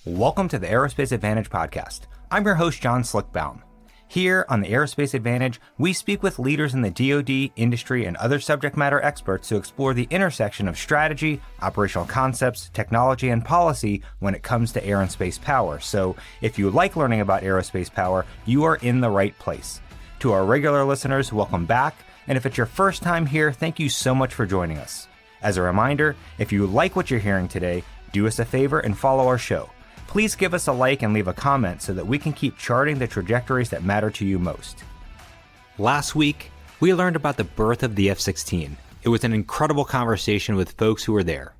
Welcome to the Aerospace Advantage podcast. I'm your host, John Baum. Here on the Aerospace Advantage, we speak with leaders in the DoD, industry, and other subject matter experts to explore the intersection of strategy, operational concepts, technology, and policy when it comes to air and space power. So if you like learning about aerospace power, you are in the right place. To our regular listeners, welcome back. And if it's your first time here, thank you so much for joining us. As a reminder, if you like what you're hearing today, do us a favor and follow our show. Please give us a like and leave a comment so that we can keep charting the trajectories that matter to you most. Last week, we learned about the birth of the F-16. It was an incredible conversation with folks who were there.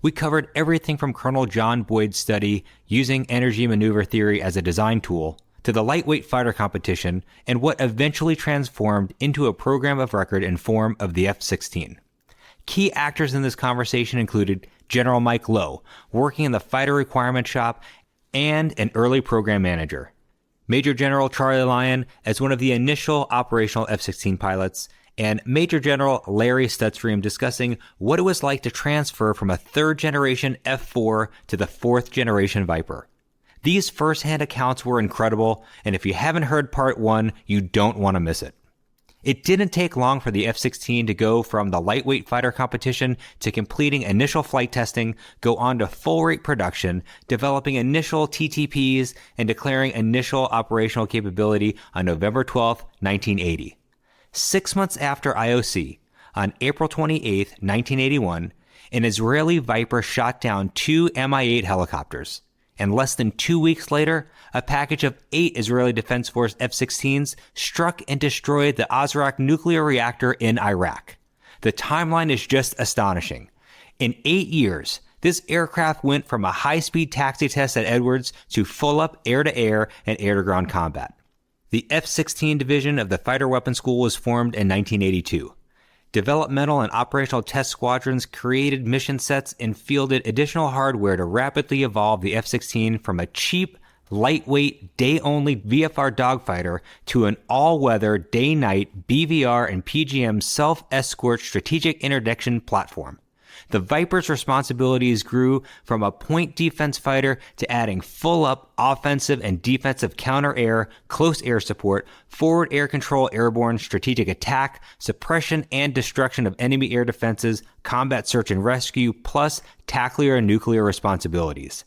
We covered everything from Colonel John Boyd's study using energy maneuver theory as a design tool, to the lightweight fighter competition, and what eventually transformed into a program of record in form of the F-16. Key actors in this conversation included General Mike Lowe, working in the fighter requirement shop, and an early program manager. Major General Charlie Lyon as one of the initial operational F-16 pilots, and Major General Larry Stutstream discussing what it was like to transfer from a third-generation F-4 to the fourth-generation Viper. These first-hand accounts were incredible, and if you haven't heard part one, you don't want to miss it. It didn't take long for the F-16 to go from the lightweight fighter competition to completing initial flight testing, go on to full-rate production, developing initial TTPs, and declaring initial operational capability on November 12, 1980. 6 months after IOC, on April 28, 1981, an Israeli Viper shot down 2 Mi-8 helicopters. And less than 2 weeks later, a package of 8 Israeli Defense Force F-16s struck and destroyed the Ozrak nuclear reactor in Iraq. The timeline is just astonishing. In 8 years, this aircraft went from a high-speed taxi test at Edwards to full-up air-to-air and air-to-ground combat. The F-16 division of the Fighter Weapons School was formed in 1982. Developmental and operational test squadrons created mission sets and fielded additional hardware to rapidly evolve the F-16 from a cheap, lightweight, day-only VFR dogfighter to an all-weather, day-night BVR and PGM self-escort strategic interdiction platform. The Viper's responsibilities grew from a point defense fighter to adding full-up offensive and defensive counter-air, close air support, forward air control, airborne strategic attack, suppression and destruction of enemy air defenses, combat search and rescue, plus tactical and nuclear responsibilities.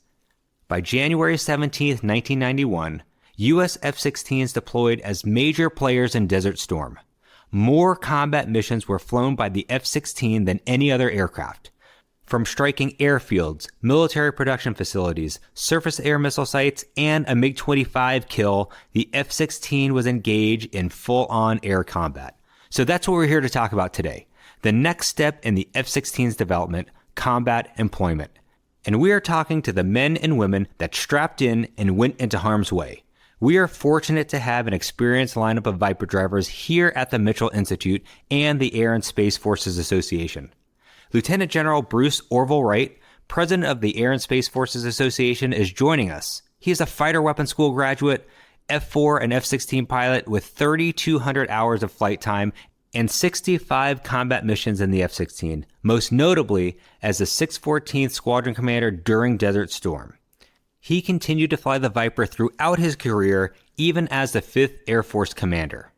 By January 17, 1991, U.S. F-16s deployed as major players in Desert Storm. More combat missions were flown by the F-16 than any other aircraft. From striking airfields, military production facilities, surface air missile sites, and a MiG-25 kill, the F-16 was engaged in full-on air combat. So that's what we're here to talk about today. The next step in the F-16's development, combat employment. And we are talking to the men and women that strapped in and went into harm's way. We are fortunate to have an experienced lineup of Viper drivers here at the Mitchell Institute and the Air and Space Forces Association. Lieutenant General Bruce Orville Wright, president of the Air and Space Forces Association, is joining us. He is a fighter weapons school graduate, F-4 and F-16 pilot with 3,200 hours of flight time and 65 combat missions in the F-16, most notably as the 614th Squadron Commander during Desert Storm. He continued to fly the Viper throughout his career, even as the 5th Air Force Commander.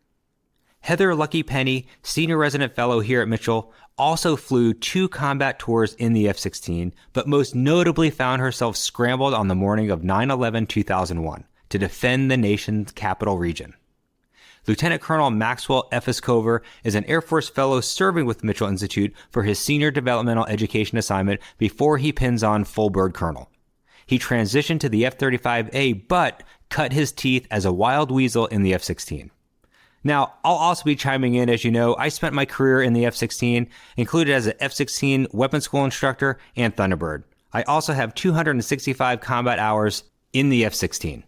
Heather Lucky Penney, Senior Resident Fellow here at Mitchell, also flew 2 combat tours in the F-16, but most notably found herself scrambled on the morning of 9/11/2001 to defend the nation's capital region. Lieutenant Colonel Maxwell Efes is an Air Force Fellow serving with Mitchell Institute for his Senior Developmental Education assignment before he pins on full bird colonel. He transitioned to the F-35A, but cut his teeth as a wild weasel in the F-16. Now, I'll also be chiming in. As you know, I spent my career in the F-16, included as an F-16 weapons school instructor and Thunderbird. I also have 265 combat hours in the F-16.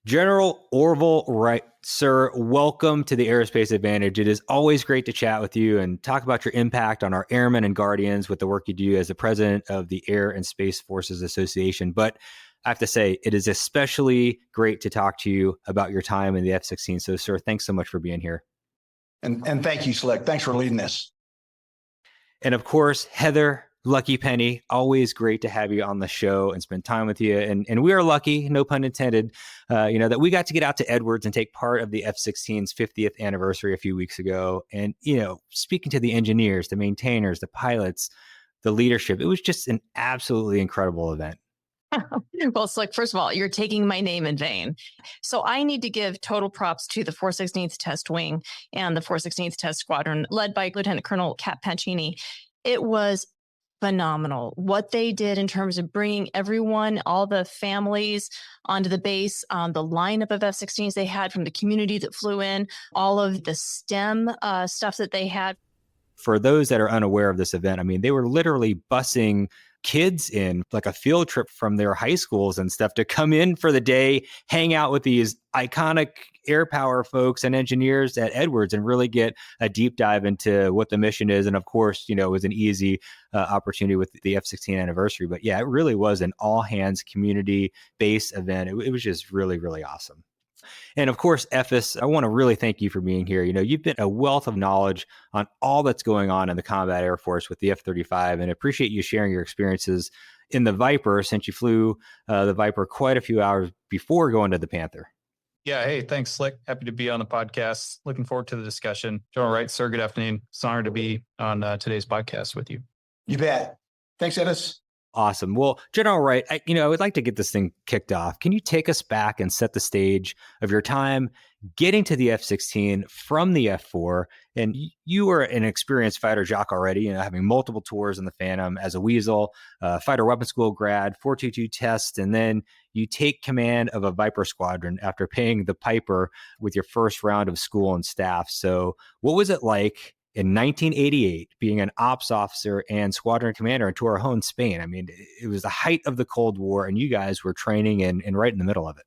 General Orville Wright, sir, welcome to the Aerospace Advantage. It is always great to chat with you and talk about your impact on our airmen and guardians with the work you do as the president of the Air and Space Forces Association. But I have to say, it is especially great to talk to you about your time in the F-16. So, sir, thanks so much for being here. And thank you, Slick. Thanks for leading this. And of course, Heather Lucky Penney, always great to have you on the show and spend time with you. And we are lucky, no pun intended, that we got to get out to Edwards and take part of the F-16's 50th anniversary a few weeks ago. And, speaking to the engineers, the maintainers, the pilots, the leadership, it was just an absolutely incredible event. Well, Slick, first of all, you're taking my name in vain. So I need to give total props to the 416th Test Wing and the 416th Test Squadron, led by Lieutenant Colonel Cap Pancini. It was phenomenal what they did in terms of bringing everyone, all the families onto the base, the lineup of F-16s they had from the community that flew in, all of the STEM stuff that they had. For those that are unaware of this event, I mean, they were literally busing kids in like a field trip from their high schools and stuff to come in for the day, hang out with these iconic air power folks and engineers at Edwards and really get a deep dive into what the mission is. And of course, it was an easy opportunity with the F-16 anniversary. But yeah, it really was an all hands community based event. It was just really, really awesome. And of course, Efes, I want to really thank you for being here. You've been a wealth of knowledge on all that's going on in the combat Air Force with the F-35, and I appreciate you sharing your experiences in the Viper since you flew the Viper quite a few hours before going to the Panther. Yeah. Hey, thanks, Slick. Happy to be on the podcast. Looking forward to the discussion. General Wright, sir, good afternoon. It's an honor to be on today's podcast with you. You bet. Thanks, Efes. Awesome. Well, General Wright, I would like to get this thing kicked off. Can you take us back and set the stage of your time getting to the F-16 from the F-4? And you were an experienced fighter jock already, having multiple tours in the Phantom as a Weasel, fighter weapons school grad, 422 test, and then you take command of a Viper squadron after paying the piper with your first round of school and staff. So what was it like in 1988, being an ops officer and squadron commander in Torrejon, Spain? I mean, it was the height of the Cold War, and you guys were training and right in the middle of it.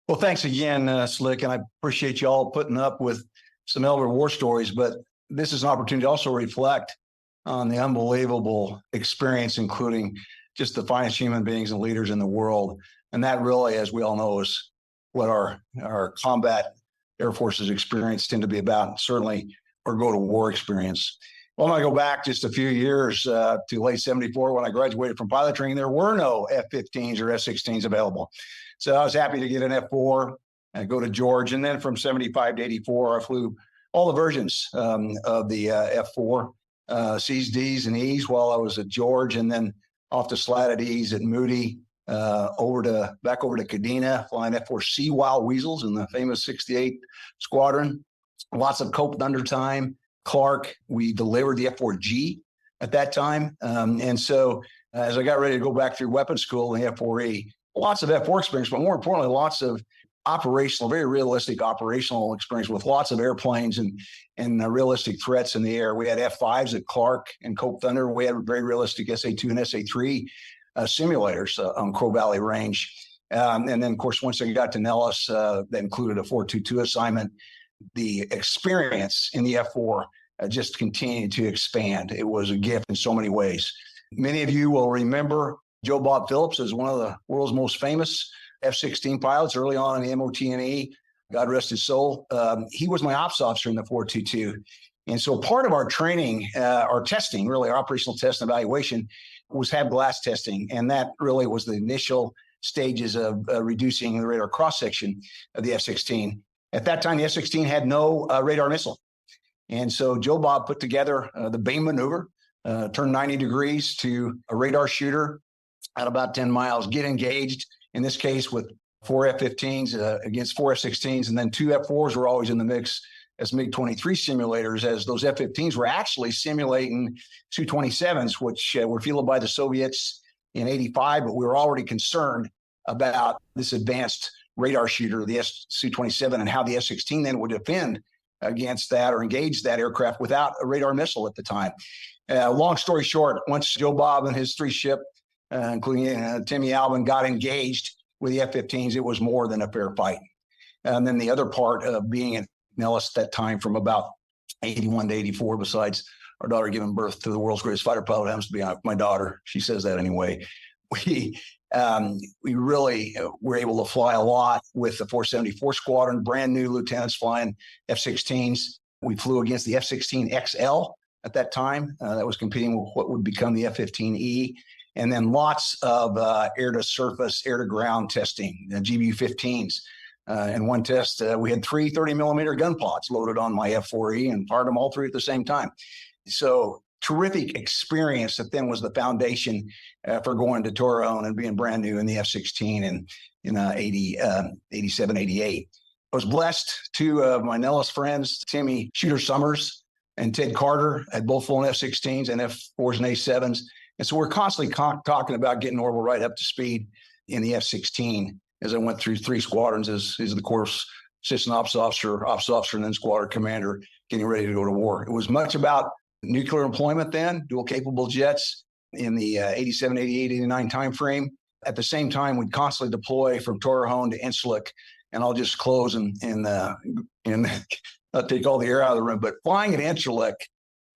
Well, thanks again, Slick, and I appreciate you all putting up with some elder war stories, but this is an opportunity to also reflect on the unbelievable experience, including just the finest human beings and leaders in the world. And that really, as we all know, is what our combat Air Forces experience tend to be about, certainly or go to war experience. Well, I'm going to go back just a few years to late 74 when I graduated from pilot training. There were no F-15s or F-16s available. So I was happy to get an F-4 and go to George. And then from 75 to 84, I flew all the versions of the F-4, C's, D's, and E's while I was at George, and then off to slatted E's at Moody, back over to Kadena, flying F-4C Wild Weasels in the famous 68 squadron. Lots of Cope Thunder time. Clark, we delivered the F-4G at that time. And so as I got ready to go back through weapons school in the F-4E, lots of F-4 experience, but more importantly, lots of very realistic operational experience with lots of airplanes and realistic threats in the air. We had F-5s at Clark and Cope Thunder. We had very realistic SA-2 and SA-3 simulators on Crow Valley Range. And then, of course, once I got to Nellis, that included a 422 assignment. The experience in the F-4 just continued to expand. It was a gift in so many ways. Many of you will remember Joe Bob Phillips as one of the world's most famous F-16 pilots early on in the MOTNE. God rest his soul. He was my ops officer in the 422. And so part of our training, our testing, really our operational test and evaluation, was HAB glass testing. And that really was the initial stages of reducing the radar cross-section of the F-16. At that time, the F-16 had no radar missile. And so Joe Bob put together the Baum maneuver, turn 90 degrees to a radar shooter at about 10 miles, get engaged, in this case with 4 F-15s against 4 F-16s, and then 2 F-4s were always in the mix as MiG-23 simulators, as those F-15s were actually simulating Su-27s, which were fielded by the Soviets in 85, but we were already concerned about this advanced radar shooter, the Su-27, and how the F-16 then would defend against that or engage that aircraft without a radar missile at the time. Long story short, once Joe Bob and his 3-ship, including Timmy Alvin, got engaged with the F-15s, it was more than a fair fight. And then the other part of being at Nellis at that time from about 81 to 84, besides our daughter giving birth to the world's greatest fighter pilot, happens to be my daughter. She says that anyway. We really were able to fly a lot with the 474 squadron, brand new lieutenants flying F-16s. We flew against the F-16 XL at that time that was competing with what would become the F-15E. And then lots of air to surface, air to ground testing, GBU-15s. In one test, we had 3 30-millimeter gun pods loaded on my F-4E and fired them all 3 at the same time. So terrific experience that then was the foundation for going to Torrejon and being brand new in the F-16 in 87, 88. I was blessed. 2 of my Nellis friends, Timmy Shooter Summers and Ted Carter, had both flown F-16s and F-4s and A-7s. And so we're constantly talking about getting Orville right up to speed in the F-16 as I went through 3 squadrons as the course assistant ops officer, and then squadron commander, getting ready to go to war. It was much about nuclear employment then, dual capable jets in the 87, 88, 89 timeframe. At the same time, we'd constantly deploy from Torrejon to Incirlik. And I'll just close and not take all the air out of the room, but flying at Incirlik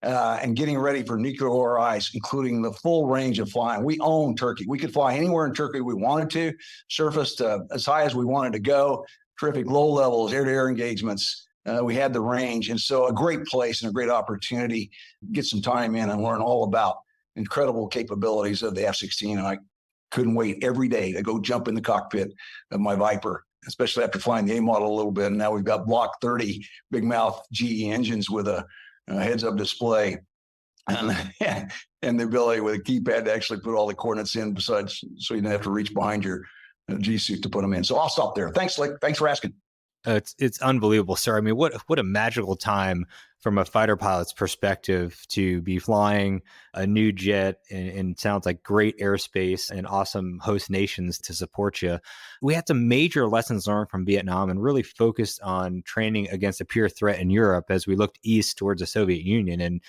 and getting ready for nuclear ORIs, including the full range of flying. We own Turkey. We could fly anywhere in Turkey we wanted to, surfaced as high as we wanted to go, terrific low levels, air-to-air engagements. We had the range. And so a great place and a great opportunity to get some time in and learn all about incredible capabilities of the F-16. And I couldn't wait every day to go jump in the cockpit of my Viper, especially after flying the A model a little bit. And now we've got Block 30 big mouth GE engines with a heads-up display and the ability with a keypad to actually put all the coordinates in besides, so you don't have to reach behind your G suit to put them in. So I'll stop there. Thanks, Slick. Thanks for asking. It's unbelievable, sir. I mean, what a magical time from a fighter pilot's perspective to be flying a new jet, and sounds like great airspace and awesome host nations to support you. We had some major lessons learned from Vietnam and really focused on training against a pure threat in Europe as we looked east towards the Soviet Union. And,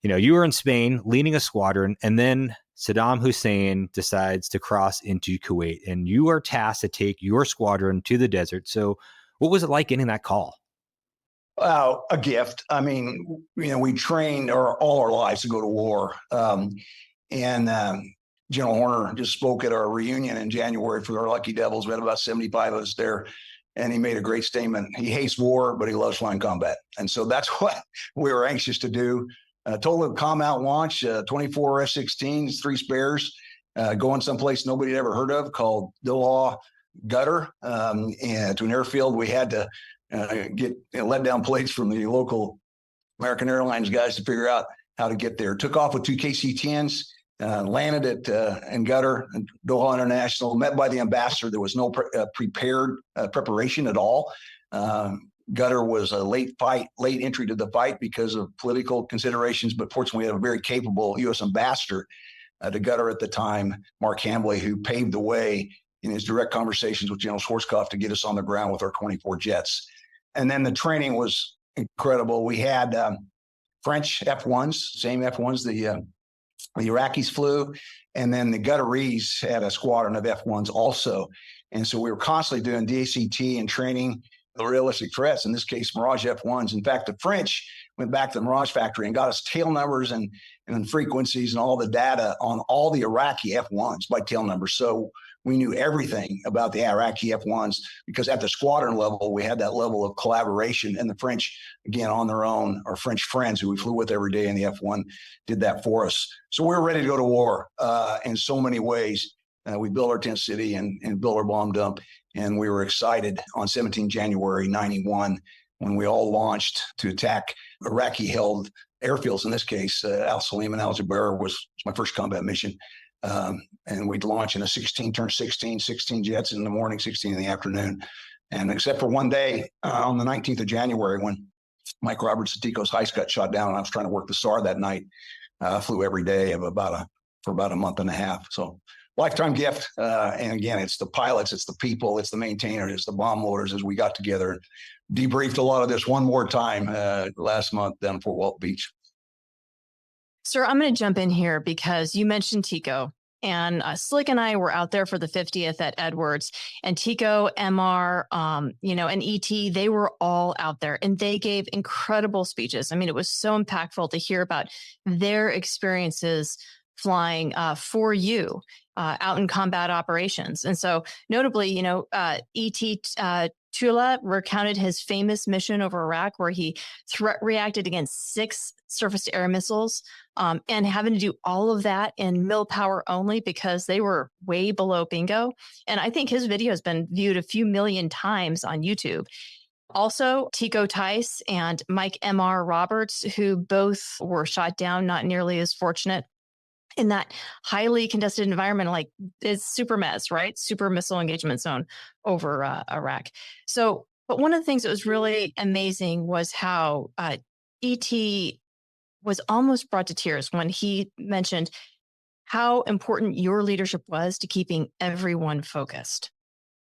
you were in Spain leading a squadron, and then Saddam Hussein decides to cross into Kuwait, and you are tasked to take your squadron to the desert. So what was it like getting that call? A gift. I mean, we trained all our lives to go to war. General Horner just spoke at our reunion in January for our Lucky Devils. We had about 75 of us there. And he made a great statement. He hates war, but he loves flying combat. And so that's what we were anxious to do. Total come out launch, 24 F-16s, 3 spares, going someplace nobody had ever heard of called Dillaw Gutter, and to an airfield. We had to get let down plates from the local American Airlines guys to figure out how to get there. Took off with 2 KC-10s, landed at in Gutter, Doha International, met by the ambassador. There was no preparation at all. Gutter was a late entry to the fight because of political considerations, but fortunately we had a very capable U.S. ambassador to Gutter at the time, Mark Hambley, who paved the way in his direct conversations with General Schwarzkopf to get us on the ground with our 24 jets. And then the training was incredible. We had French F-1s, same F-1s the Iraqis flew, and then the Gutterese had a squadron of F-1s also. And so we were constantly doing DACT and training the realistic threats, in this case, Mirage F-1s. In fact, the French went back to the Mirage factory and got us tail numbers and frequencies and all the data on all the Iraqi F-1s by tail numbers. So we knew everything about the Iraqi F-1s because at the squadron level, we had that level of collaboration. And the French, again, on their own, our French friends who we flew with every day in the F-1 did that for us. So we were ready to go to war in so many ways. We built our tent city and built our bomb dump. And we were excited on 17 January 91 when we all launched to attack Iraqi-held airfields. In this case, Al Salim and Al Jaber was my first combat mission. And we'd launch in a 16 jets in the morning, 16 in the afternoon. And except for one day on the 19th of January when Mike Roberts' Tico's Heist got shot down and I was trying to work the SAR that night, I flew every day for about a month and a half. So lifetime gift. And again, it's the pilots, it's the people, it's the maintainers, it's the bomb loaders as we got together and debriefed a lot of this one more time last month down at Fort Walton Beach. Sir, I'm going to jump in here because you mentioned Tico. And Slick and I were out there for the 50th at Edwards, and Tico, MR, and ET, they were all out there and they gave incredible speeches. I mean, it was so impactful to hear about their experiences flying for you out in combat operations. And so notably, ET Tula recounted his famous mission over Iraq, where he threat reacted against 6 surface-to-air missiles, and having to do all of that in mil power only because they were way below bingo. And I think his video has been viewed a few million times on YouTube. Also, Tico Tice and Mike M.R. Roberts, who both were shot down, not nearly as fortunate in that highly contested environment, like it's super MES, right? Super missile engagement zone over Iraq. So, but one of the things that was really amazing was how E.T. was almost brought to tears when he mentioned how important your leadership was to keeping everyone focused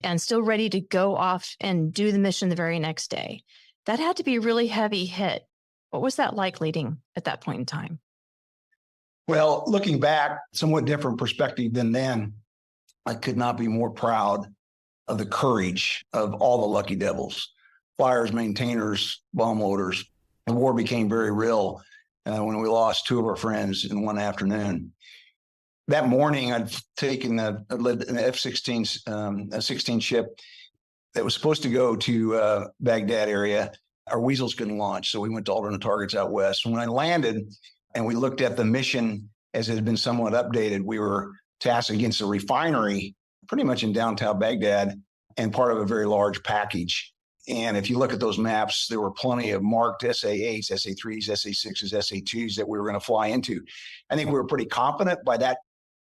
and still ready to go off and do the mission the very next day. That had to be a really heavy hit. What was that like leading at that point in time? Well, looking back, somewhat different perspective than then, I could not be more proud of the courage of all the lucky devils, flyers, maintainers, bomb loaders. The war became very real when we lost 2 of our friends in one afternoon. That morning, I'd led an F-16, a 16 ship that was supposed to go to Baghdad area. Our weasels couldn't launch, so we went to alternate targets out west. When I landed and we looked at the mission as it had been somewhat updated, we were tasked against a refinery pretty much in downtown Baghdad and part of a very large package. And if you look at those maps, there were plenty of marked SA-8s, SA-3s, SA-6s, SA-2s that we were going to fly into. I think we were pretty confident by that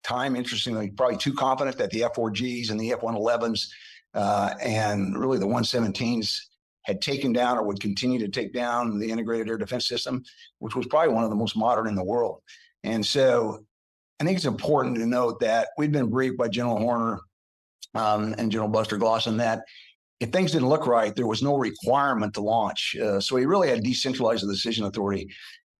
time, interestingly, probably too confident that the F-4Gs and the F-111s and really the 117s had taken down or would continue to take down the integrated air defense system, which was probably one of the most modern in the world. And so I think it's important to note that we'd been briefed by General Horner and General Buster Glosson that if things didn't look right, there was no requirement to launch. So we really had decentralized the decision authority,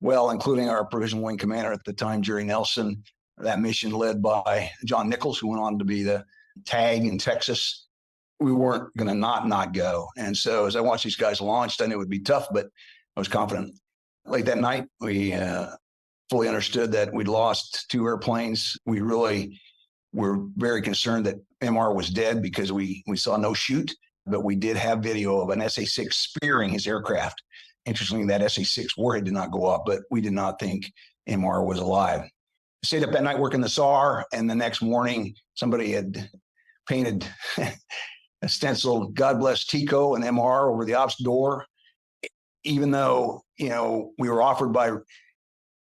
well, including our provisional wing commander at the time, Jerry Nelson, that mission led by John Nichols, who went on to be the TAG in Texas. We weren't going to not go. And so as I watched these guys launched, I knew it would be tough, but I was confident. Late that night, we fully understood that we'd lost 2 airplanes. We really were very concerned that MR was dead because we saw no shoot, but we did have video of an SA-6 spearing his aircraft. Interestingly, that SA-6 warhead did not go up, but we did not think MR was alive. I stayed up that night working the SAR, and the next morning, somebody had painted a stencil, "God bless Tico" and MR over the ops door. Even though, we were offered by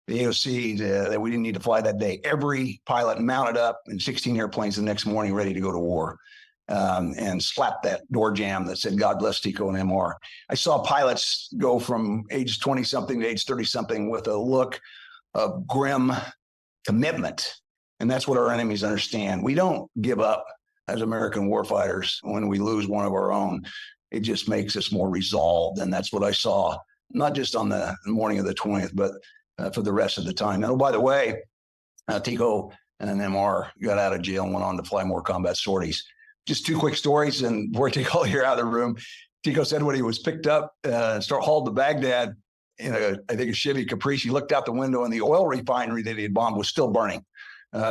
the AOC that we didn't need to fly that day. Every pilot mounted up in 16 airplanes the next morning ready to go to war and slapped that door jamb that said, "God bless Tico and MR." I saw pilots go from age 20-something to age 30-something with a look of grim commitment. And that's what our enemies understand. We don't give up as American warfighters when we lose one of our own. It just makes us more resolved. And that's what I saw, not just on the morning of the 20th, but for the rest of the time. And, oh, by the way, Tico and MR got out of jail and went on to fly more combat sorties. Just 2 quick stories. And before I take all here out of the room, Tico said when he was picked up and hauled to Baghdad in I think a Chevy Caprice, he looked out the window and the oil refinery that he had bombed was still burning.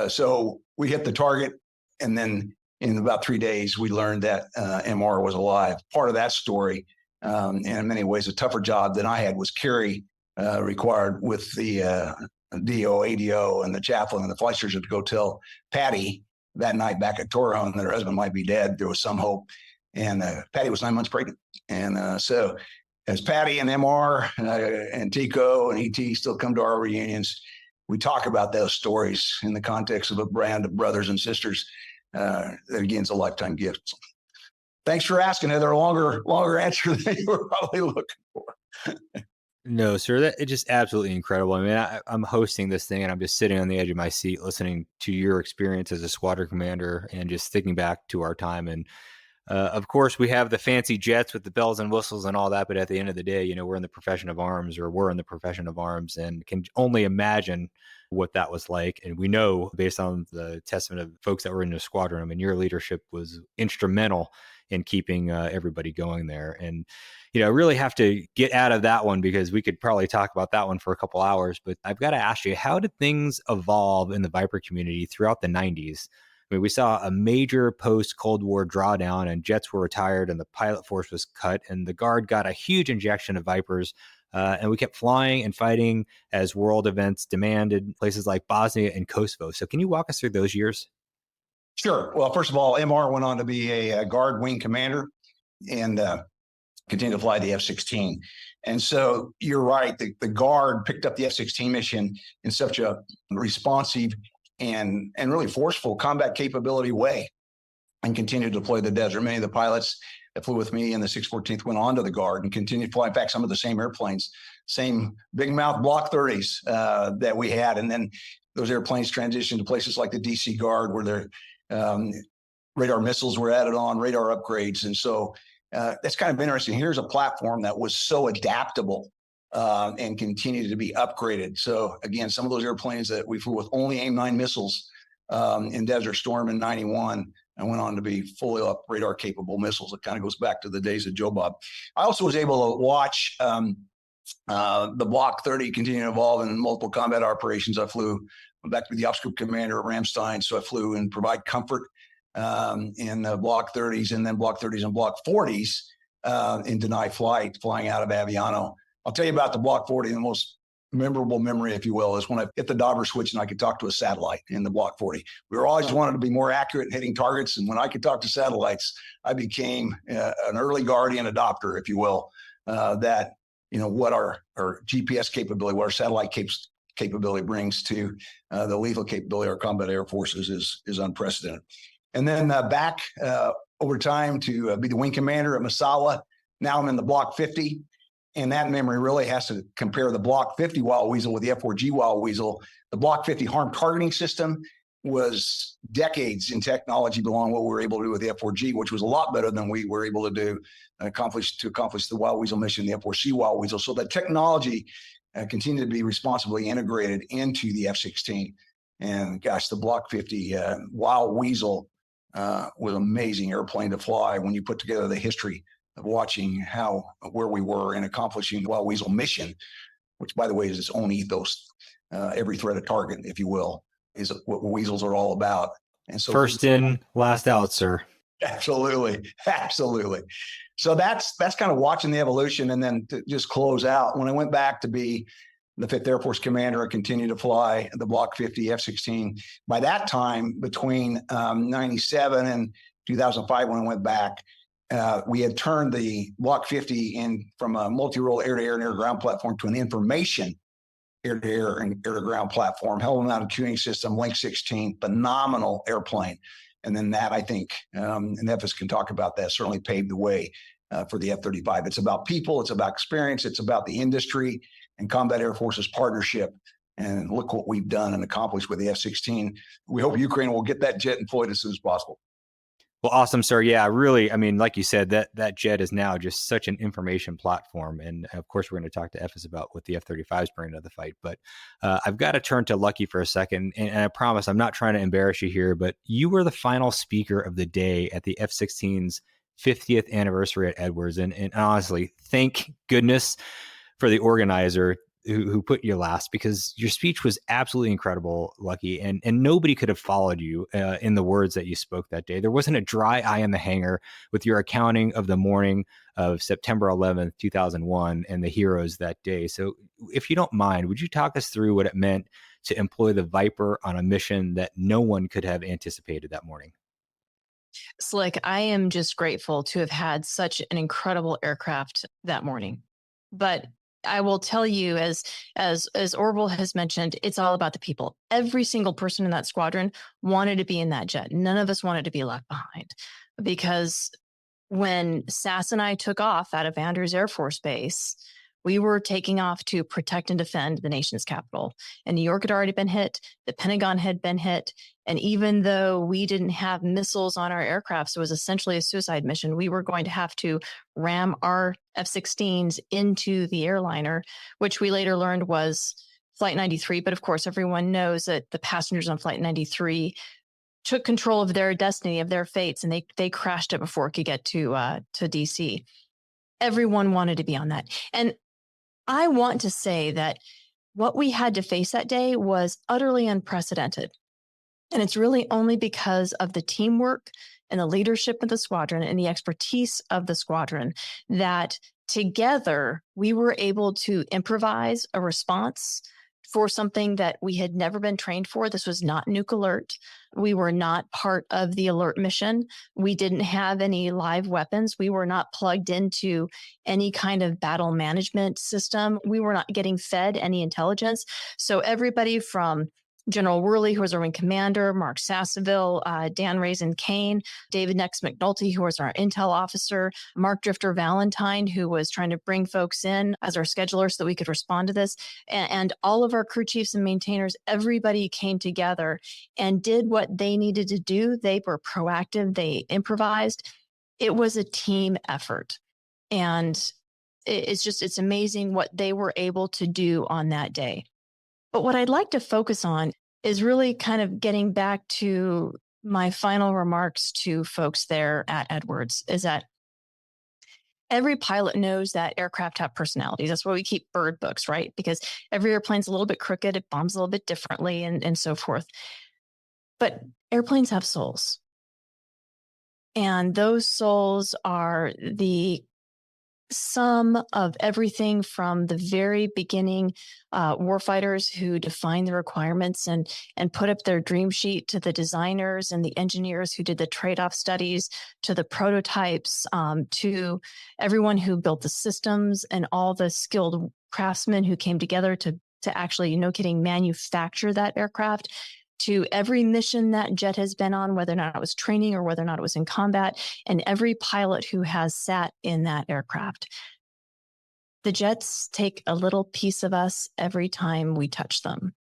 So we hit the target, and then in about 3 days, we learned that MR was alive. Part of that story, and in many ways a tougher job than I had, was Kerry required with the DO, ADO, and the chaplain and the flight surgeon to go tell Patty that night back at Torrejon that her husband might be dead. There was some hope. And Patty was 9 months pregnant. And so as Patty and MR and Tico and ET still come to our reunions, we talk about those stories in the context of a brand of brothers and sisters. That again is a lifetime gift. So, thanks for asking. Heather. A longer answer than you were probably looking for. No, sir. It's just absolutely incredible. I mean, I'm hosting this thing and I'm just sitting on the edge of my seat listening to your experience as a squadron commander and just thinking back to our time. And of course, we have the fancy jets with the bells and whistles and all that. But at the end of the day, we're in the profession of arms, and can only imagine what that was like. And we know, based on the testament of folks that were in the squadron, I mean, your leadership was instrumental in keeping everybody going there. And, I really have to get out of that one because we could probably talk about that one for a couple hours. But I've got to ask you, how did things evolve in the Viper community throughout the 90s I mean, we saw a major post-Cold War drawdown and jets were retired and the pilot force was cut and the Guard got a huge injection of Vipers. And we kept flying and fighting as world events demanded, places like Bosnia and Kosovo. So can you walk us through those years? Sure. Well, first of all, MR went on to be a Guard wing commander and continued to fly the F-16. And so you're right, the Guard picked up the F-16 mission in such a responsive and really forceful combat capability way and continued to deploy the desert. Many of the pilots that flew with me in the 614th went on to the Guard and continued to fly. In fact, some of the same airplanes, same big mouth Block 30s that we had. And then those airplanes transitioned to places like the DC Guard where their radar missiles were added on, radar upgrades. And so that's kind of interesting. Here's a platform that was so adaptable and continued to be upgraded. So again, some of those airplanes that we flew with only AIM-9 missiles in Desert Storm in 91 and went on to be fully up radar capable missiles. It kind of goes back to the days of Joe Bob. I also was able to watch the Block 30 continue to evolve in multiple combat operations. I flew back to be the ops group commander at Ramstein. So I flew and provide comfort in Block 30s and then Block 30s and Block 40s in denied flight, flying out of Aviano. I'll tell you about the Block 40. The most memorable memory, if you will, is when I hit the Dauber switch and I could talk to a satellite in the Block 40. We were always wanted to be more accurate in hitting targets. And when I could talk to satellites, I became an early guardian adopter, if you will, that, what our GPS capability, what our satellite capability brings to the lethal capability of our combat air forces is unprecedented. And then back over time to be the wing commander at Massawa. Now I'm in the Block 50. And that memory really has to compare the Block 50 Wild Weasel with the F-4G Wild Weasel. The Block 50 harm targeting system was decades in technology beyond what we were able to do with the F-4G, which was a lot better than we were able to do accomplish the Wild Weasel mission, the F-4C Wild Weasel. So that technology continued to be responsibly integrated into the F-16. And gosh, the Block 50 Wild Weasel was an amazing airplane to fly when you put together the history of watching where we were in accomplishing the Wild Weasel mission, which, by the way, is its own ethos. Every threat of target, if you will, is what weasels are all about. And so, first in, last out, sir. Absolutely. So that's kind of watching the evolution. And then to just close out, when I went back to be the 5th Air Force commander, I continued to fly the Block 50 F-16. By that time, between 97 and 2005, when I went back, we had turned the Block 50 in from a multi-role air-to-air and air-to-ground platform to an information air-to-air and air-to-ground platform, helium-mounted tuning system, Link 16, phenomenal airplane. And then that, I think, and Efes can talk about that, certainly paved the way for the F-35. It's about people, it's about experience, it's about the industry and Combat Air Forces partnership. And look what we've done and accomplished with the F-16. We hope Ukraine will get that jet deployed as soon as possible. Well, awesome, sir. Yeah, really. I mean, like you said, that jet is now just such an information platform. And of course, we're going to talk to Efes about what the F-35 is bringing to the fight. But I've got to turn to Lucky for a second. And I promise I'm not trying to embarrass you here, but you were the final speaker of the day at the F-16's 50th anniversary at Edwards. And honestly, thank goodness for the organizer who put you last, because your speech was absolutely incredible, Lucky, and nobody could have followed you in the words that you spoke that day. There wasn't a dry eye in the hangar with your accounting of the morning of September 11th, 2001, and the heroes that day. So if you don't mind, would you talk us through what it meant to employ the Viper on a mission that no one could have anticipated that morning? Slick, I am just grateful to have had such an incredible aircraft that morning. But I will tell you, as Orville has mentioned, it's all about the people. Every single person in that squadron wanted to be in that jet. None of us wanted to be left behind, because when Sass and I took off out of Andrews Air Force Base, we were taking off to protect and defend the nation's capital. And New York had already been hit. The Pentagon had been hit. And even though we didn't have missiles on our aircraft, so it was essentially a suicide mission, we were going to have to ram our F-16s into the airliner, which we later learned was Flight 93. But of course, everyone knows that the passengers on Flight 93 took control of their destiny, of their fates, and they crashed it before it could get to DC. Everyone wanted to be on that. And I want to say that what we had to face that day was utterly unprecedented. And it's really only because of the teamwork and the leadership of the squadron and the expertise of the squadron that together we were able to improvise a response for something that we had never been trained for. This was not nuke alert. We were not part of the alert mission. We didn't have any live weapons. We were not plugged into any kind of battle management system. We were not getting fed any intelligence. So everybody from General Worley, who was our wing commander, Mark Sasseville, Dan Raisin Kane, David Nex McNulty, who was our intel officer, Mark Drifter Valentine, who was trying to bring folks in as our scheduler so that we could respond to this, and all of our crew chiefs and maintainers, everybody came together and did what they needed to do. They were proactive. They improvised. It was a team effort. And it's amazing what they were able to do on that day. But what I'd like to focus on is really kind of getting back to my final remarks to folks there at Edwards, is that every pilot knows that aircraft have personalities. That's why we keep bird books, right? Because every airplane's a little bit crooked, it bombs a little bit differently, and so forth. But airplanes have souls. And those souls are the sum of everything from the very beginning warfighters who define the requirements and put up their dream sheet, to the designers and the engineers who did the trade-off studies, to the prototypes, to everyone who built the systems, and all the skilled craftsmen who came together to actually, no kidding, manufacture that aircraft, to every mission that jet has been on, whether or not it was training or whether or not it was in combat, and every pilot who has sat in that aircraft. The jets take a little piece of us every time we touch them.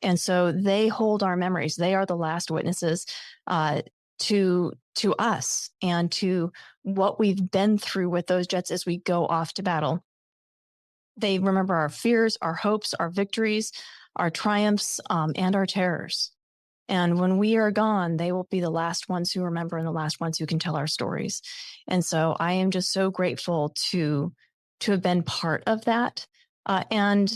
And so they hold our memories. They are the last witnesses to us and to what we've been through with those jets as we go off to battle. They remember our fears, our hopes, our victories, our triumphs, and our terrors. And when we are gone, they will be the last ones who remember and the last ones who can tell our stories. And so I am just so grateful to have been part of that. And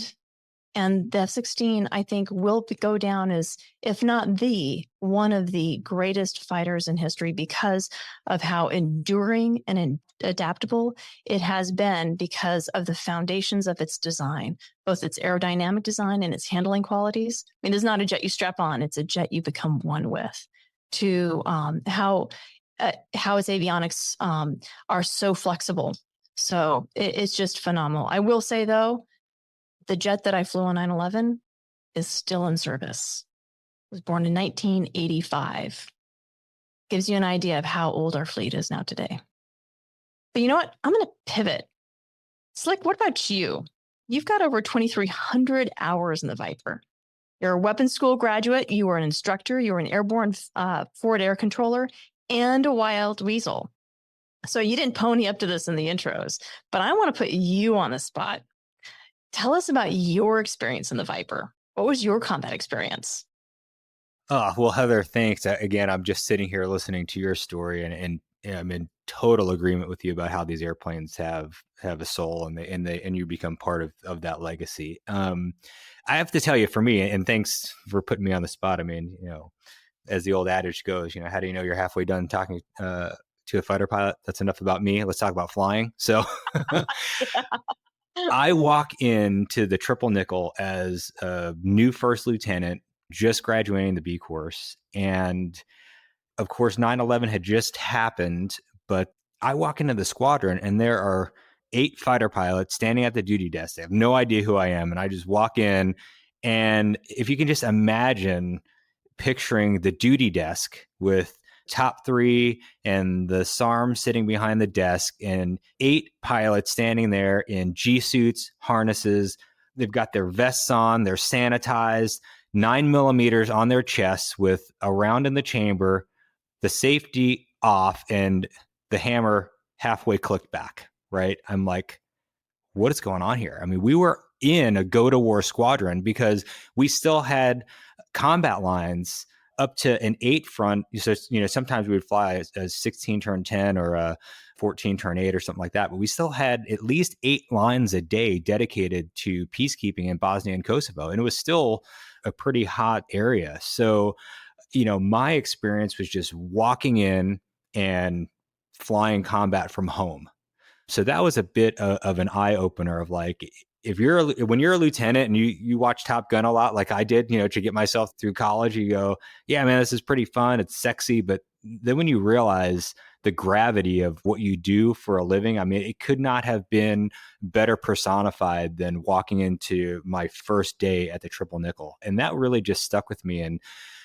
the F-16, I think, will go down as, if not the, one of the greatest fighters in history because of how enduring and adaptable it has been, because of the foundations of its design, both its aerodynamic design and its handling qualities. I mean, it's not a jet you strap on, it's a jet you become one with, to how its avionics are so flexible. So it's just phenomenal. I will say, though, the jet that I flew on 9/11 is still in service. It was born in 1985. Gives you an idea of how old our fleet is now today. But you know what? I'm going to pivot. Slick, what about you? You've got over 2,300 hours in the Viper. You're a weapons school graduate. You were an instructor. You were an airborne forward air controller and a wild weasel. So you didn't pony up to this in the intros, but I want to put you on the spot. Tell us about your experience in the Viper. What was your combat experience? Well, Heather, thanks. Again, I'm just sitting here listening to your story, and I'm in total agreement with you about how these airplanes have a soul, and you become part of that legacy. I have to tell you, for me, and thanks for putting me on the spot. I mean, as the old adage goes, how do you know you're halfway done talking to a fighter pilot? That's enough about me. Let's talk about flying. So. Yeah. I walk into the triple nickel as a new first lieutenant, just graduating the B course. And of course, 9/11 had just happened, but I walk into the squadron and there are 8 fighter pilots standing at the duty desk. They have no idea who I am. And I just walk in. And if you can just imagine picturing the duty desk with top 3 and the SARM sitting behind the desk, and 8 pilots standing there in G suits, harnesses. They've got their vests on, they're sanitized, 9mm on their chests with a round in the chamber, the safety off, and the hammer halfway clicked back, right? I'm like, what is going on here? I mean, we were in a go to war squadron because we still had combat lines up to an 8 front. So, sometimes we would fly a 16 turn 10 or a 14 turn 8 or something like that. But we still had at least 8 lines a day dedicated to peacekeeping in Bosnia and Kosovo. And it was still a pretty hot area. So, my experience was just walking in and flying combat from home. So that was a bit of an eye opener of like, when you're a lieutenant and you watch Top Gun a lot, like I did, to get myself through college, you go, yeah, man, this is pretty fun. It's sexy. But then when you realize the gravity of what you do for a living, I mean, it could not have been better personified than walking into my first day at the Triple Nickel. And that really just stuck with me. And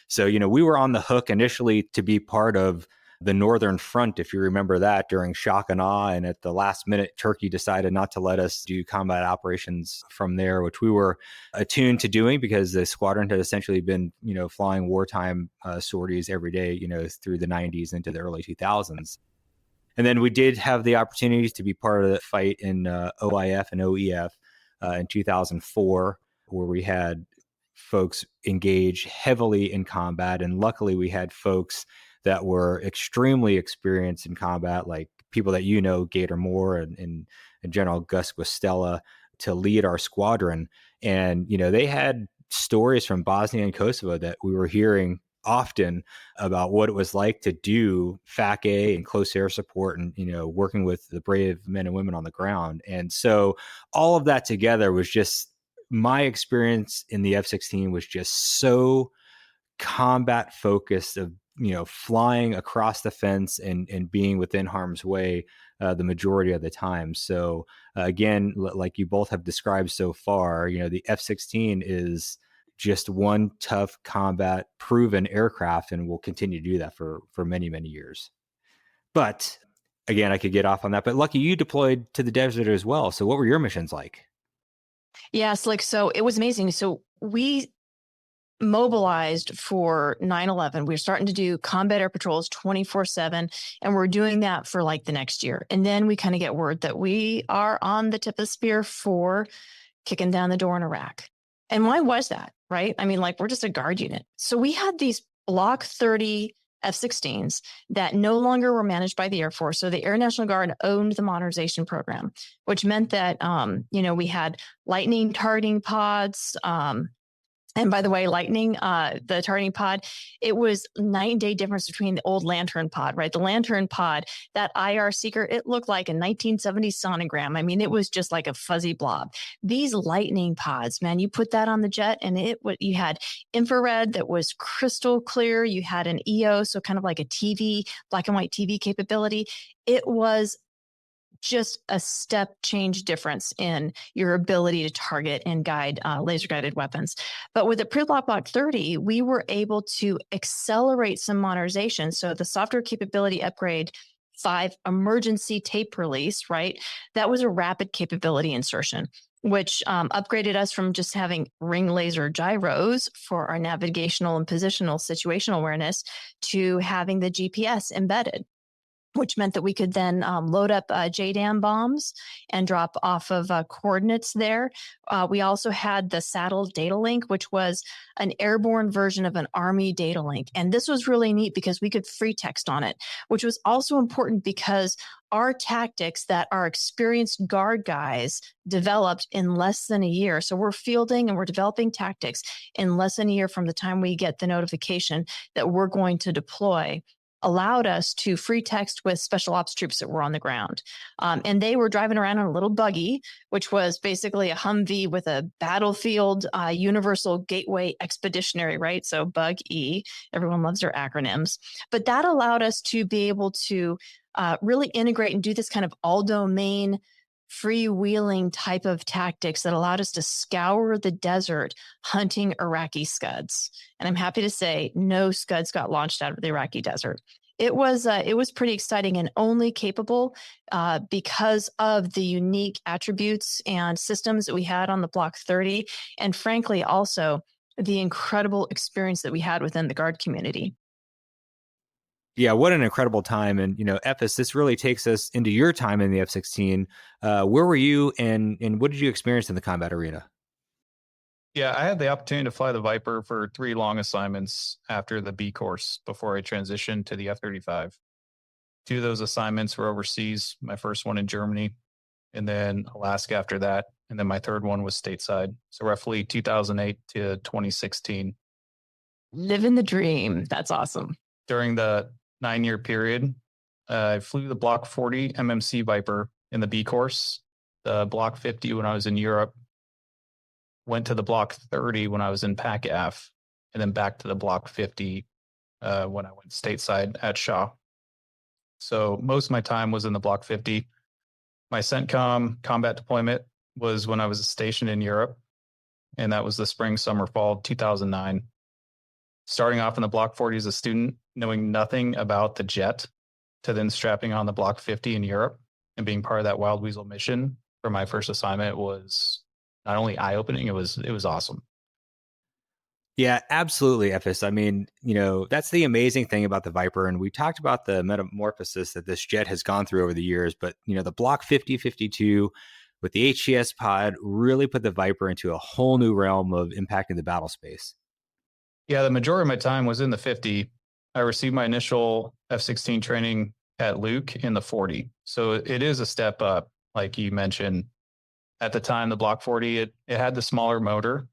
so, we were on the hook initially to be part of the Northern Front, if you remember that, during shock and awe. And at the last minute, Turkey decided not to let us do combat operations from there, which we were attuned to doing because the squadron had essentially been, flying wartime sorties every day, through the 90s into the early 2000s. And then we did have the opportunity to be part of the fight in OIF and OEF in 2004, where we had folks engage heavily in combat. And luckily, we had folks that were extremely experienced in combat, like people that Gator Moore and General Gus Guastella, to lead our squadron. And, they had stories from Bosnia and Kosovo that we were hearing often about what it was like to do FAC-A and close air support and, working with the brave men and women on the ground. And so all of that together was just, my experience in the F-16 was just so combat focused of, flying across the fence and being within harm's way the majority of the time. So again, like you both have described so far, the F-16 is just one tough combat proven aircraft and will continue to do that for many, many years. But again, I could get off on that, but Lucky, you deployed to the desert as well. So what were your missions like? Yeah, Slick. So it was amazing. So we mobilized for 9/11. We were starting to do combat air patrols 24/7, and we're doing that for like the next year. And then we kind of get word that we are on the tip of the spear for kicking down the door in Iraq. And why was that? Right? I mean, like, we're just a guard unit. So we had these Block 30 F-16s that no longer were managed by the Air Force. So the Air National Guard owned the modernization program, which meant that, we had lightning targeting pods. And by the way, Lightning, the targeting pod, it was night and day difference between the old Lantern pod, right? The Lantern pod, that IR seeker, it looked like a 1970s sonogram. I mean, it was just like a fuzzy blob. These Lightning pods, man, you put that on the jet and you had infrared that was crystal clear. You had an EO, so kind of like a TV, black and white TV capability. It was just a step change difference in your ability to target and guide laser guided weapons. But with the Block 30, we were able to accelerate some modernization. So the software capability upgrade 5 emergency tape release, right? That was a rapid capability insertion, which upgraded us from just having ring laser gyros for our navigational and positional situational awareness to having the GPS embedded, which meant that we could then load up JDAM bombs and drop off of coordinates there. We also had the saddle data link, which was an airborne version of an Army data link. And this was really neat because we could free text on it, which was also important because our tactics that our experienced guard guys developed in less than a year. So we're fielding and we're developing tactics in less than a year from the time we get the notification that we're going to deploy, allowed us to free text with special ops troops that were on the ground. And they were driving around in a little buggy, which was basically a Humvee with a battlefield universal gateway expeditionary, right? So BUG-E, everyone loves their acronyms. But that allowed us to be able to really integrate and do this kind of all domain freewheeling type of tactics that allowed us to scour the desert hunting Iraqi Scuds. And I'm happy to say no Scuds got launched out of the Iraqi desert. It was pretty exciting and only capable because of the unique attributes and systems that we had on the Block 30. And frankly, also the incredible experience that we had within the Guard community. Yeah, what an incredible time. And, Efes, this really takes us into your time in the F-16. Where were you and what did you experience in the combat arena? Yeah, I had the opportunity to fly the Viper for 3 long assignments after the B course before I transitioned to the F-35. 2 of those assignments were overseas, my first one in Germany, and then Alaska after that. And then my third one was stateside. So roughly 2008 to 2016. Living the dream. That's awesome. During the 9-year period, I flew the Block 40 MMC Viper in the B course, the Block 50 when I was in Europe, went to the Block 30 when I was in Pac F, and then back to the Block 50 when I went stateside at Shaw. So most of my time was in the Block 50. My CENTCOM combat deployment was when I was stationed in Europe, and that was the spring, summer, fall 2009. Starting off in the Block 40 as a student, knowing nothing about the jet, to then strapping on the Block 50 in Europe and being part of that Wild Weasel mission for my first assignment was not only eye-opening, it was awesome. Yeah, absolutely, Efes. I mean, that's the amazing thing about the Viper. And we talked about the metamorphosis that this jet has gone through over the years. But, the Block 50, 52 with the HCS pod really put the Viper into a whole new realm of impacting the battle space. Yeah, the majority of my time was in the 50. I received my initial F-16 training at Luke in the 40. So it is a step up, like you mentioned. At the time, the Block 40, it had the smaller motor.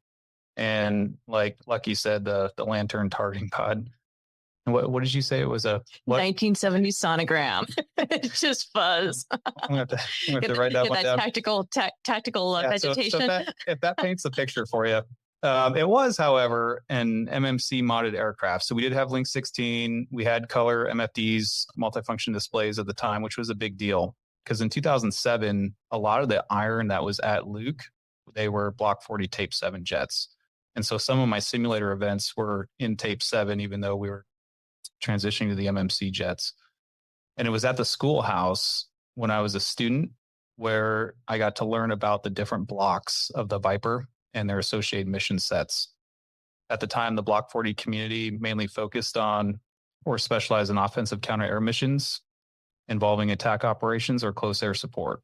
And like you said, the lantern targeting pod. And what did you say? It was a what? 1970 sonogram. It's just fuzz. I'm going to have to write that one down. Tactical vegetation. So if that paints the picture for you. It was, however, an MMC modded aircraft. So we did have Link 16. We had color MFDs, multifunction displays at the time, which was a big deal. Because in 2007, a lot of the iron that was at Luke, they were Block 40 Tape 7 jets. And so some of my simulator events were in Tape 7, even though we were transitioning to the MMC jets. And it was at the schoolhouse when I was a student where I got to learn about the different blocks of the Viper and their associated mission sets. At the time, the Block 40 community mainly focused on or specialized in offensive counter-air missions involving attack operations or close air support.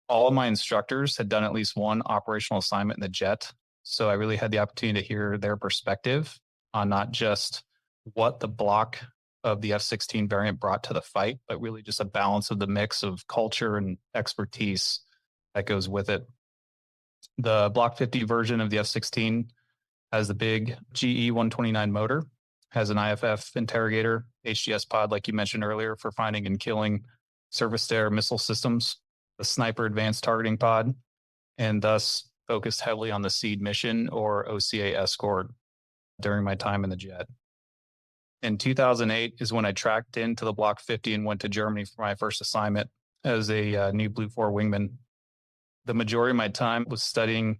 All of my instructors had done at least one operational assignment in the jet, so I really had the opportunity to hear their perspective on not just what the block of the F-16 variant brought to the fight, but really just a balance of the mix of culture and expertise that goes with it. The Block 50 version of the F-16 has the big GE 129 motor, has an IFF interrogator, HGS pod, like you mentioned earlier, for finding and killing surface-to-air missile systems, the sniper advanced targeting pod, and thus focused heavily on the SEAD mission or OCA escort during my time in the jet. In 2008 is when I tracked into the Block 50 and went to Germany for my first assignment as a new Blue 4 wingman. The majority of my time was studying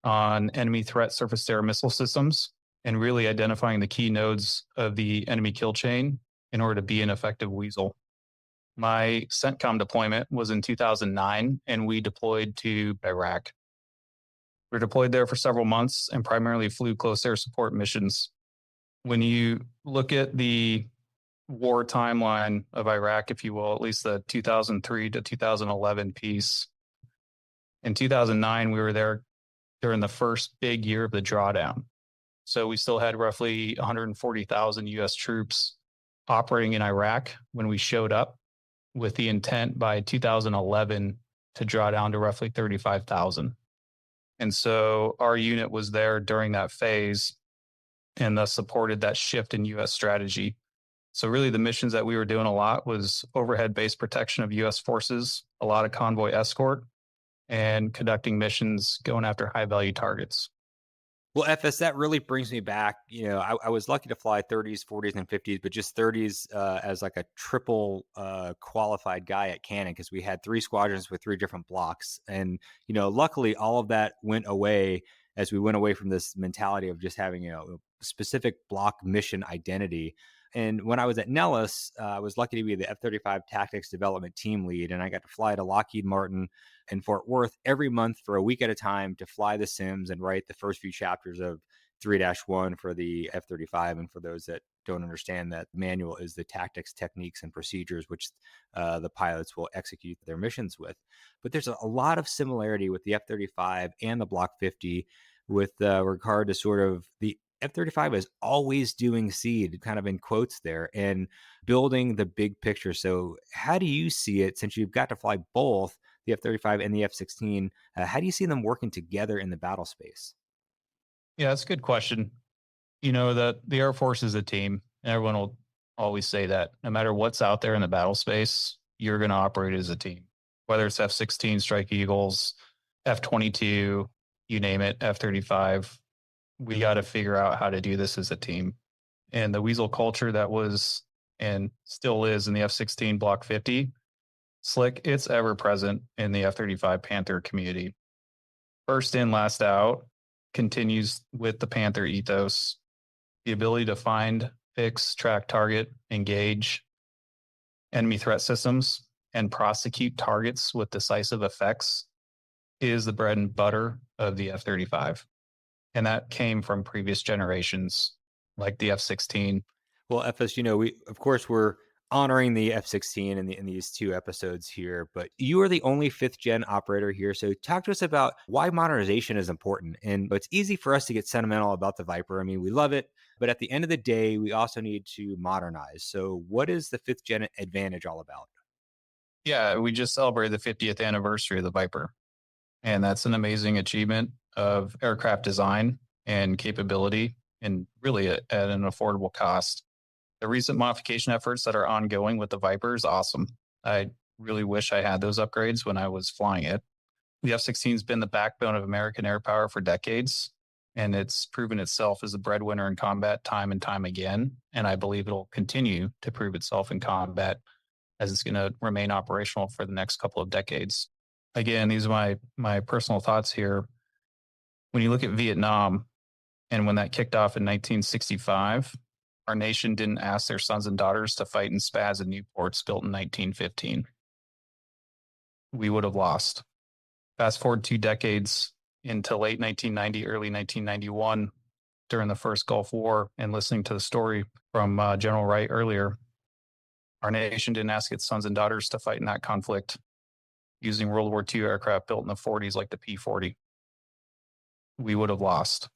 on enemy threat surface-to-air missile systems and really identifying the key nodes of the enemy kill chain in order to be an effective weasel. My CENTCOM deployment was in 2009, and we deployed to Iraq. We were deployed there for several months and primarily flew close air support missions. When you look at the war timeline of Iraq, if you will, at least the 2003 to 2011 piece, in 2009, we were there during the first big year of the drawdown. So we still had roughly 140,000 U.S. troops operating in Iraq when we showed up, with the intent by 2011 to draw down to roughly 35,000. And so our unit was there during that phase and thus supported that shift in U.S. strategy. So really the missions that we were doing a lot was overhead base protection of U.S. forces, a lot of convoy escort, and conducting missions going after high-value targets. Well, Efes, that really brings me back. I was lucky to fly 30s, 40s, and 50s, but just 30s as like a triple qualified guy at Cannon because we had 3 squadrons with 3 different blocks. And, luckily all of that went away as we went away from this mentality of just having, a specific block mission identity. And when I was at Nellis, I was lucky to be the F-35 Tactics Development Team Lead, and I got to fly to Lockheed Martin and Fort Worth every month for a week at a time to fly the sims and write the first few chapters of 3-1 for the F-35. And for those that don't understand, that manual is the tactics, techniques, and procedures which the pilots will execute their missions with. But there's a lot of similarity with the F-35 and the Block 50 with regard to sort of the F-35 is always doing SEAD, kind of in quotes there, and building the big picture. So how do you see it, since you've got to fly both the F-35 and the F-16, how do you see them working together in the battle space? Yeah, that's a good question. That the Air Force is a team, and everyone will always say that. No matter what's out there in the battle space, you're going to operate as a team. Whether it's F-16 Strike Eagles, F-22, you name it, F-35, we got to figure out how to do this as a team. And the weasel culture that was and still is in the F-16 Block 50, Slick, it's ever present in the F-35 Panther community. First in, last out continues with the Panther ethos. The ability to find, fix, track, target, engage enemy threat systems, and prosecute targets with decisive effects is the bread and butter of the F-35. And that came from previous generations like the F-16. Well, Efes, we're honoring the F-16 in these two episodes here, but you are the only fifth gen operator here. So talk to us about why modernization is important. And it's easy for us to get sentimental about the Viper. I mean, we love it, but at the end of the day, we also need to modernize. So what is the fifth gen Advantage all about? Yeah, we just celebrated the 50th anniversary of the Viper. And that's an amazing achievement of aircraft design and capability, and really at an affordable cost. The recent modification efforts that are ongoing with the Viper is awesome. I really wish I had those upgrades when I was flying it. The F-16 has been the backbone of American air power for decades, and it's proven itself as a breadwinner in combat time and time again. And I believe it'll continue to prove itself in combat as it's going to remain operational for the next couple of decades. Again, these are my personal thoughts here. When you look at Vietnam, and when that kicked off in 1965, our nation didn't ask their sons and daughters to fight in SPAs and Newports built in 1915. We would have lost. Fast forward 2 decades into late 1990, early 1991, during the first Gulf War, and listening to the story from General Wright earlier, our nation didn't ask its sons and daughters to fight in that conflict using World War II aircraft built in the 40s like the P-40. We would have lost.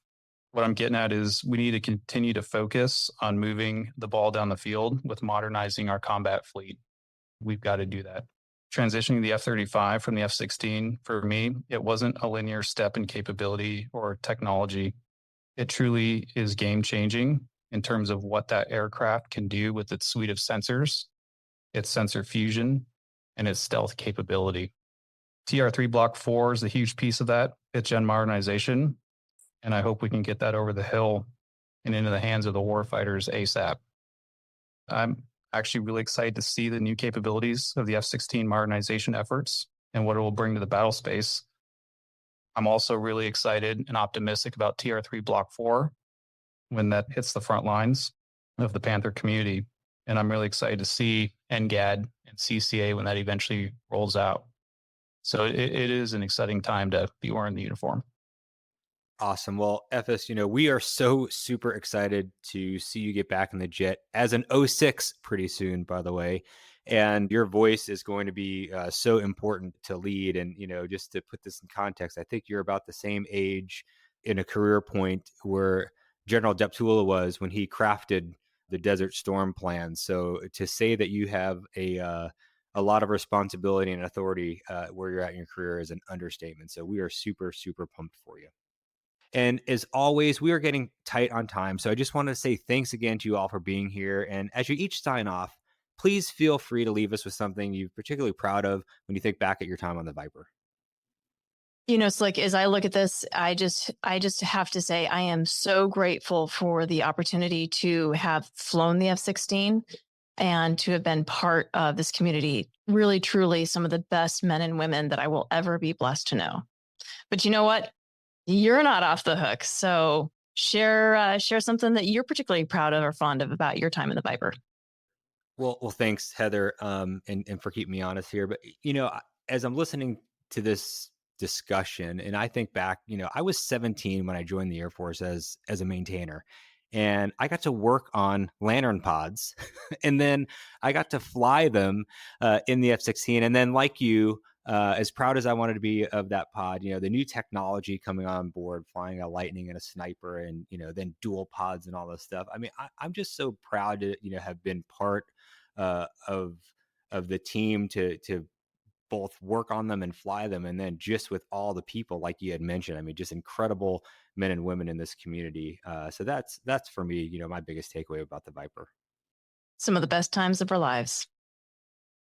What I'm getting at is we need to continue to focus on moving the ball down the field with modernizing our combat fleet. We've got to do that. Transitioning the F-35 from the F-16, for me, it wasn't a linear step in capability or technology. It truly is game-changing in terms of what that aircraft can do with its suite of sensors, its sensor fusion, and its stealth capability. TR-3 Block 4 is a huge piece of that, fifth-gen modernization, and I hope we can get that over the hill and into the hands of the warfighters ASAP. I'm actually really excited to see the new capabilities of the F-16 modernization efforts and what it will bring to the battle space. I'm also really excited and optimistic about TR-3 Block 4 when that hits the front lines of the Panther community. And I'm really excited to see NGAD and CCA when that eventually rolls out. So it is an exciting time to be wearing the uniform. Awesome. Well, Efes, we are so super excited to see you get back in the jet as an 06 pretty soon, by the way. And your voice is going to be so important to lead. And, just to put this in context, I think you're about the same age in a career point where General Deptula was when he crafted the Desert Storm plan. So to say that you have a lot of responsibility and authority where you're at in your career is an understatement. So we are super, super pumped for you. And as always, we are getting tight on time. So I just wanted to say thanks again to you all for being here. And as you each sign off, please feel free to leave us with something you're particularly proud of when you think back at your time on the Viper. Slick, as I look at this, I just have to say I am so grateful for the opportunity to have flown the F-16 and to have been part of this community. Really, truly, some of the best men and women that I will ever be blessed to know. But you know what? You're not off the hook. So share something that you're particularly proud of or fond of about your time in the Viper. Well, thanks, Heather, and for keeping me honest here. But as I'm listening to this discussion, and I think back, I was 17 when I joined the Air Force as a maintainer, and I got to work on lantern pods, and then I got to fly them in the F-16, and then like you. As proud as I wanted to be of that pod, the new technology coming on board, flying a Lightning and a Sniper, and then dual pods and all this stuff. I mean, I'm just so proud to have been part of the team to both work on them and fly them, and then just with all the people like you had mentioned. I mean, just incredible men and women in this community. So that's for me, my biggest takeaway about the Viper. Some of the best times of our lives.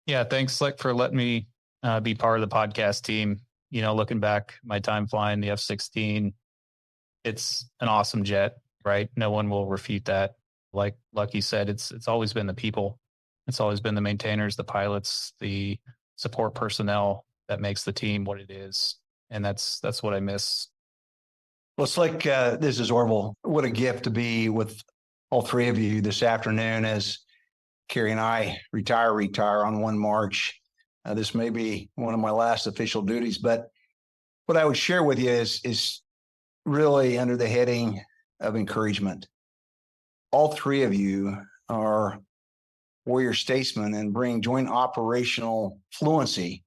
Yeah, thanks, Slick, for letting me be part of the podcast team. Looking back, my time flying the F-16, it's an awesome jet, right? No one will refute that. Like Lucky said, it's always been the people. It's always been the maintainers, the pilots, the support personnel that makes the team what it is. And that's what I miss. Well, it's like, this is Orville. What a gift to be with all three of you this afternoon as Carrie and I retire on 1 March. This may be one of my last official duties, but what I would share with you is really under the heading of encouragement. All three of you are warrior statesmen and bring joint operational fluency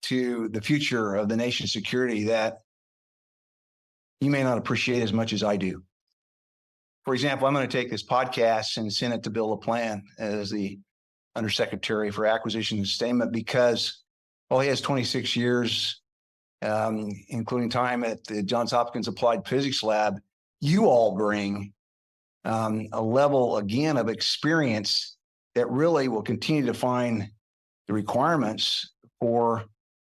to the future of the nation's security that you may not appreciate as much as I do. For example, I'm going to take this podcast and send it to Bill LaPlante as the Undersecretary for Acquisition and Sustainment because, he has 26 years, including time at the Johns Hopkins Applied Physics Lab. You all bring a level, again, of experience that really will continue to define the requirements for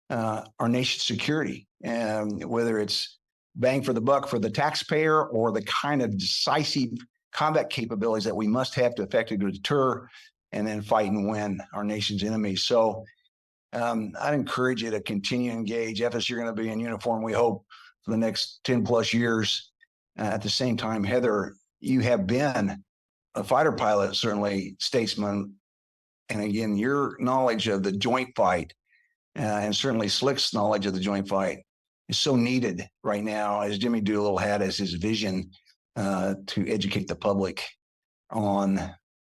our nation's security, and whether it's bang for the buck for the taxpayer or the kind of decisive combat capabilities that we must have to effectively deter and then fight and win our nation's enemies. So I'd encourage you to continue to engage. Efes, you're going to be in uniform, we hope, for the next 10 plus years. At the same time, Heather, you have been a fighter pilot, certainly statesman. And again, your knowledge of the joint fight and certainly Slick's knowledge of the joint fight is so needed right now, as Jimmy Doolittle had as his vision to educate the public on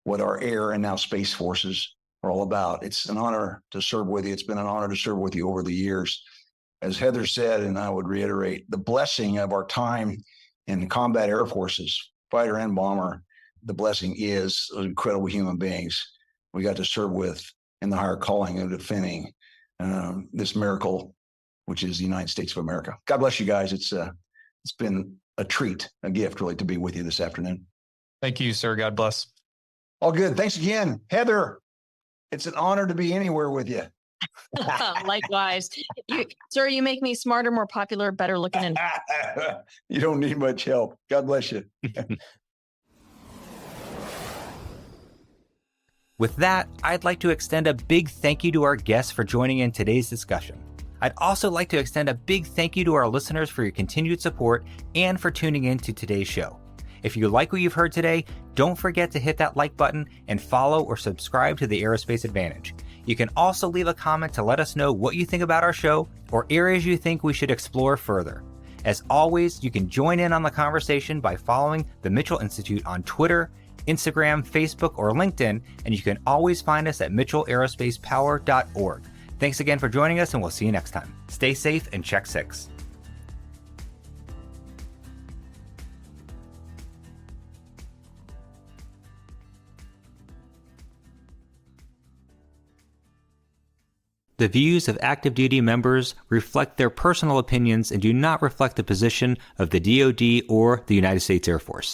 what our air and now space forces are all about. It's an honor to serve with you. It's been an honor to serve with you over the years. As Heather said, and I would reiterate, the blessing of our time in the combat air forces, fighter and bomber, the blessing is incredible human beings we got to serve with in the higher calling of defending this miracle, which is the United States of America. God bless you guys. It's been a treat, a gift, really, to be with you this afternoon. Thank you, sir. God bless. All good. Thanks again, Heather. It's an honor to be anywhere with you. Likewise. Sir, you make me smarter, more popular, better looking. And You don't need much help. God bless you. With that, I'd like to extend a big thank you to our guests for joining in today's discussion. I'd also like to extend a big thank you to our listeners for your continued support and for tuning in to today's show. If you like what you've heard today, don't forget to hit that like button and follow or subscribe to the Aerospace Advantage. You can also leave a comment to let us know what you think about our show or areas you think we should explore further. As always, you can join in on the conversation by following the Mitchell Institute on Twitter, Instagram, Facebook, or LinkedIn, and you can always find us at mitchellaerospacepower.org. Thanks again for joining us, and we'll see you next time. Stay safe and check 6. The views of active duty members reflect their personal opinions and do not reflect the position of the DoD or the United States Air Force.